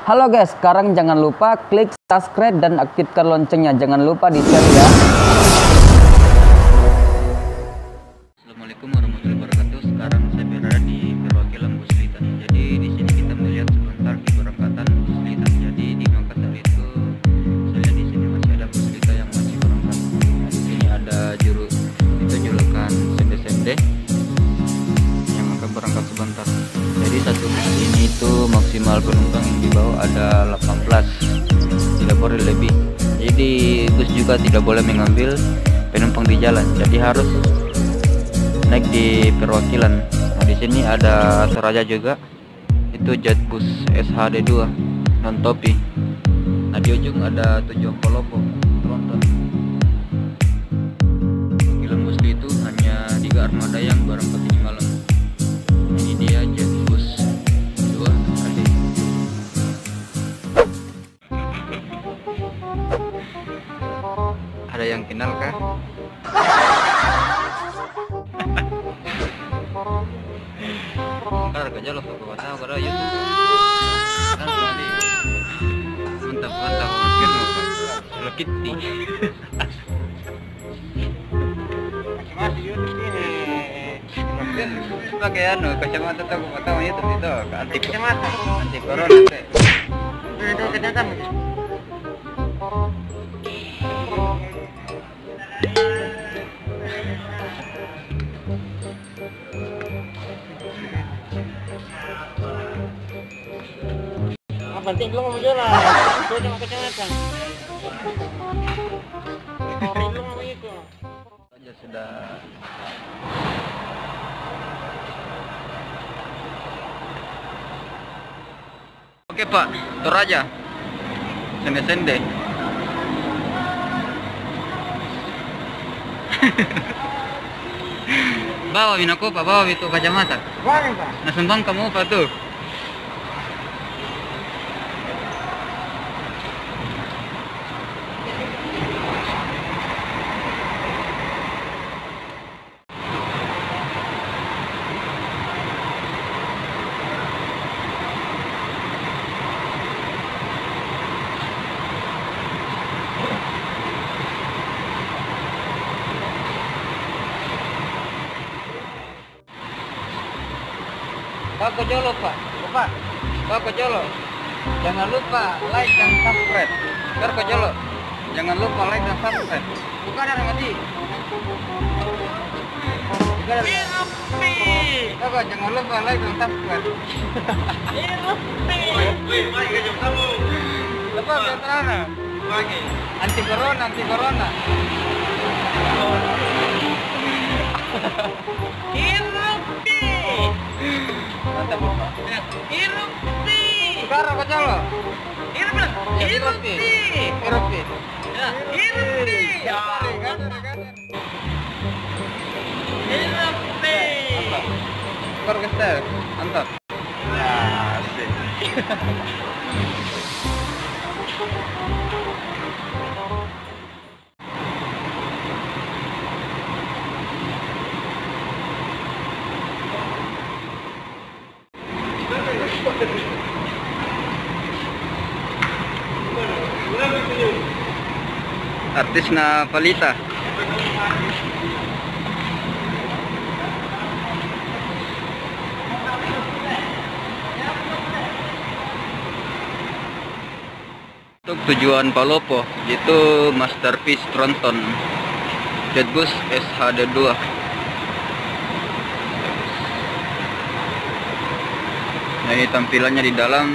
Halo guys, sekarang jangan lupa klik subscribe dan aktifkan loncengnya. Jangan lupa di-share ya. Assalamualaikum warahmatullahi wabarakatuh. Sekarang saya berada di perwakilan Bus Lita. Jadi di sini kita melihat sebentar keberangkatan Bus Lita. Jadi di Makassar itu saya lihat di sini masih ada Bus Lita yang masih berangkat. Nah, di sini ada julukan sende-sende yang akan berangkat sebentar. Jadi satu bus ini itu maksimal penumpang yang dibawa ada 18, tidak boleh lebih. Jadi bus juga tidak boleh mengambil penumpang di jalan. Jadi harus naik di perwakilan. Nah, di sini ada Toraja juga. Itu Jetbus SHD2 non topi. Nah, di ujung ada tujuan Palopo Tronton. Perwakilan bus itu hanya 3 armada yang berangkat ini malam. Ini dia Jetbus 2 HD. Ada yang kenal kah? Ntar kerja lo aku tahu karena YouTube. Mantap mantap makin mau Hello Kitty. Masih YouTube ini. Pakai anu kacamata tuh aku tahu YouTube itu anti Kacamata. anti corona teh. Ada kacamata. Penting belum mau jalan, gue cuma kacamata. Belum mau itu. Aja sudah. Oke Pak, Toraja. Sende-sende. Bawa minako Pak, bawa itu kacamata. Buangin Pak. Nah sumbang kamu Pak tuh. Pak Kojolo Pak, Pak Kojolo, jangan lupa like dan subscribe. Pak Kojolo, jangan lupa like dan subscribe. Bukan ada ngaji. Bukan ada. Pak, jangan lupa like dan subscribe. Lepas veterana. Anti corona, anti corona. Mantap Pak. Irupsi. Sekarang Kojolo. Irupsi. Eropi. Ya, irupsi. Irupsi. Skor gesel, mantap. Asik. Artis na palita. Untuk tujuan Palopo yaitu Masterpiece Tronton Jetbus SHD2. Nah, ini tampilannya di dalam.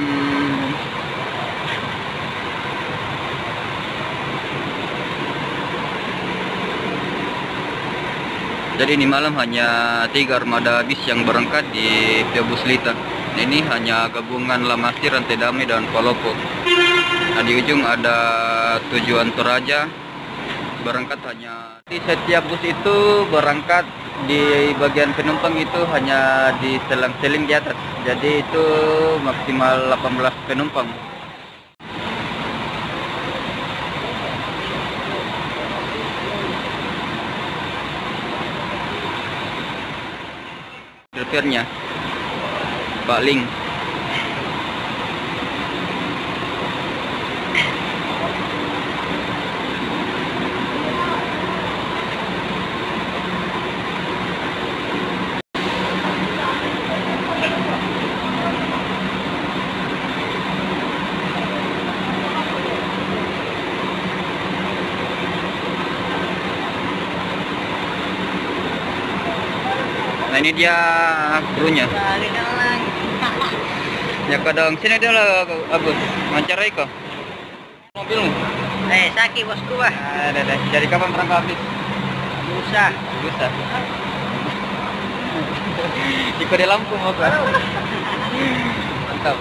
Jadi ini malam hanya 3 armada bis yang berangkat di Bus Lita. Ini hanya gabungan Lamasti, Rantai Damai dan Palopo. Nah, di ujung ada tujuan Toraja. Berangkat hanya di setiap bus itu berangkat di bagian penumpang itu hanya di selang-seling di atas. Jadi itu maksimal 18 penumpang. Drivernya Pak Ling. Nah ini dia krunya. Ya kadang sini dia lah Agus. Mancarai kok. Mobilmu. Saki bosku bah. Ada. Jadi kapan berangkat habis? Lusa. Bisa. Ikut di Lampung apa? Mantap.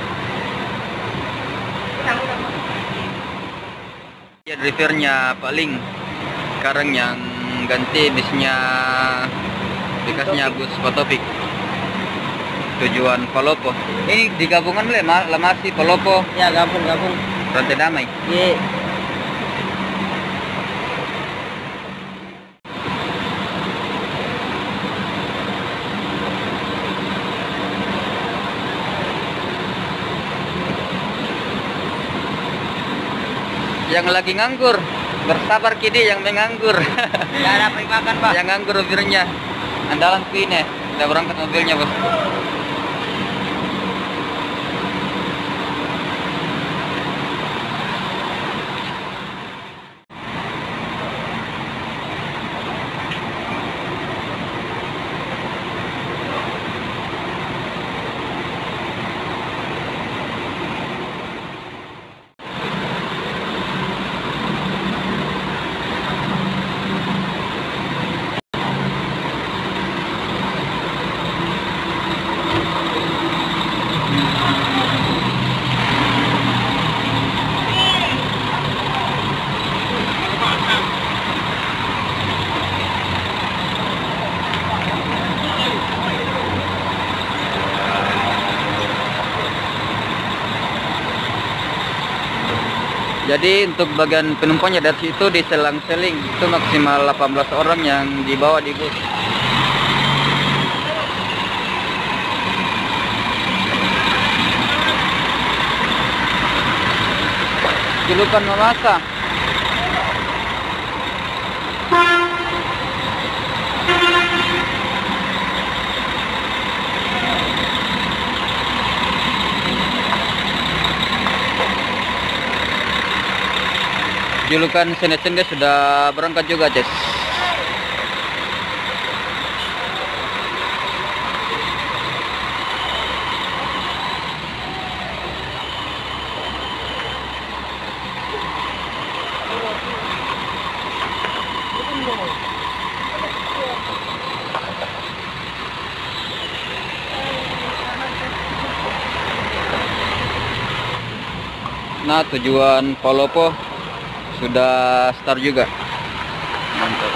Ya drivernya paling sekarang yang ganti bisnya bekasnya bus Potopik. Tujuan Palopo. Ini digabungan oleh Lamasi Palopo. Ya gabung. Rantai Damai. Ye. Yang lagi nganggur, bersabar kini yang menganggur. Gak dapat makan pak. Yang nganggur mobilnya. Andalan ini, udah berangkat mobilnya bos. Jadi untuk bagian penumpangnya dari situ diselang-seling itu maksimal 18 orang yang dibawa di bus. Julukan Mamasa. Julukan Sende-Sende sudah berangkat juga, Ces. Nah, tujuan Palopo sudah start juga. Mantap.